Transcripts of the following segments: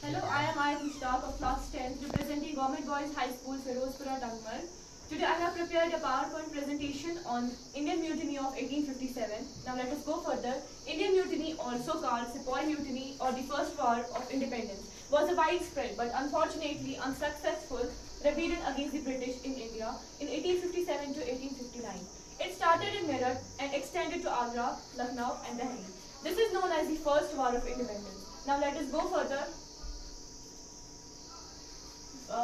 Hello, I am Ayat Mushtaq of class 10 representing Government Boys High School, Ferozpora, Tangmarg. Today I have prepared a PowerPoint presentation on Indian Mutiny of 1857. Now let us go further. Indian Mutiny, also called Sepoy Mutiny or the First War of Independence, was a widespread but unfortunately unsuccessful rebellion against the British in India in 1857 to 1859. It started in Meerut and extended to Agra, Lucknow and Delhi. This is known as the First War of Independence. Now let us go further.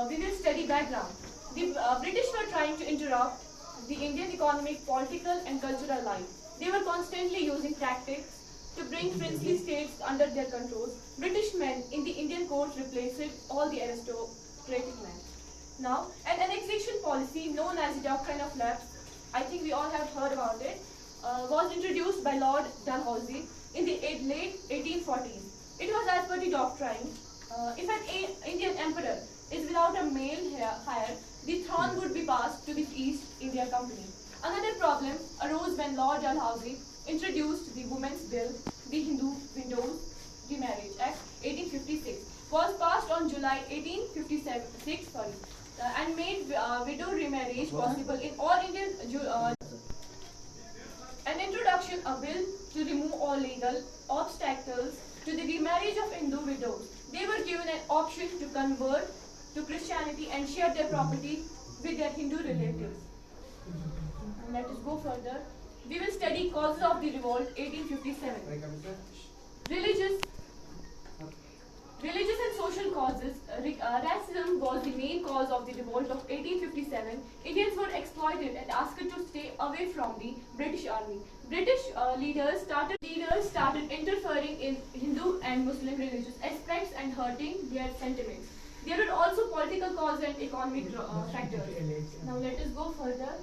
We will study background. The British were trying to interrupt the Indian economic, political and cultural life. They were constantly using tactics to bring princely states under their control. British men in the Indian courts replaced all the aristocratic men. Now, an annexation policy known as the doctrine of lapse, I think we all have heard about it, was introduced by Lord Dalhousie in the late 1840s. It was as per the doctrine, if an Indian emperor is without a male heir, the throne would be passed to the East India Company. Another problem arose when Lord Dalhousie introduced the Women's Bill, the Hindu Widows Remarriage Act 1856, was passed on July 1856, and made widow remarriage possible in all Indian. An introduction a bill to remove all legal obstacles to the remarriage of Hindu widows. They were given an option to convert to Christianity and share their property with their Hindu relatives. And let us go further. We will study causes of the revolt 1857. Religious and social causes. Racism was the main cause of the revolt of 1857. Indians were exploited and asked to stay away from the British army. British leaders started interfering in Hindu and Muslim religious aspects and hurting their sentiments. There were also political causes and economic factors. Now let us go further.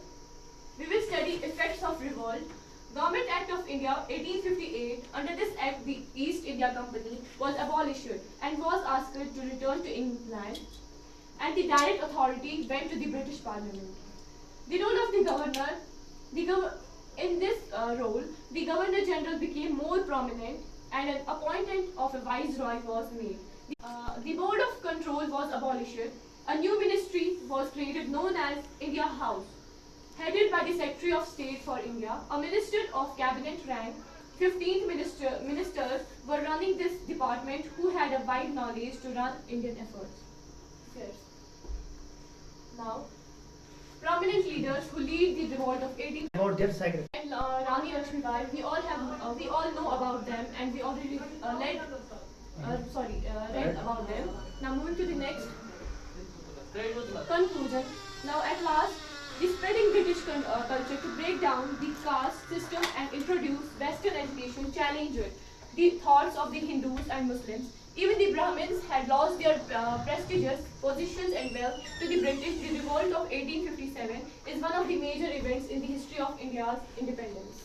We will study effects of revolt. Government Act of India 1858. Under this act, the East India Company was abolished and was asked to return to England, and the direct authority went to the British Parliament. The role of the governor, in this role, the Governor General became more prominent, and an appointment of a viceroy was made. The Board of Control was abolished. A new ministry was created known as India House, headed by the Secretary of State for India, a minister of cabinet rank. 15 ministers were running this department who had a wide knowledge to run Indian affairs. Now, prominent leaders who lead the revolt of 18 and Rani Lakshmibai, we all know about them, and we already read about them. Now moving to the next conclusion. Now at last, the spreading British culture to break down the caste system and introduce Western education challenged the thoughts of the Hindus and Muslims. Even the Brahmins had lost their prestigious positions and wealth to the British. The revolt of 1857 is one of the major events in the history of India's independence.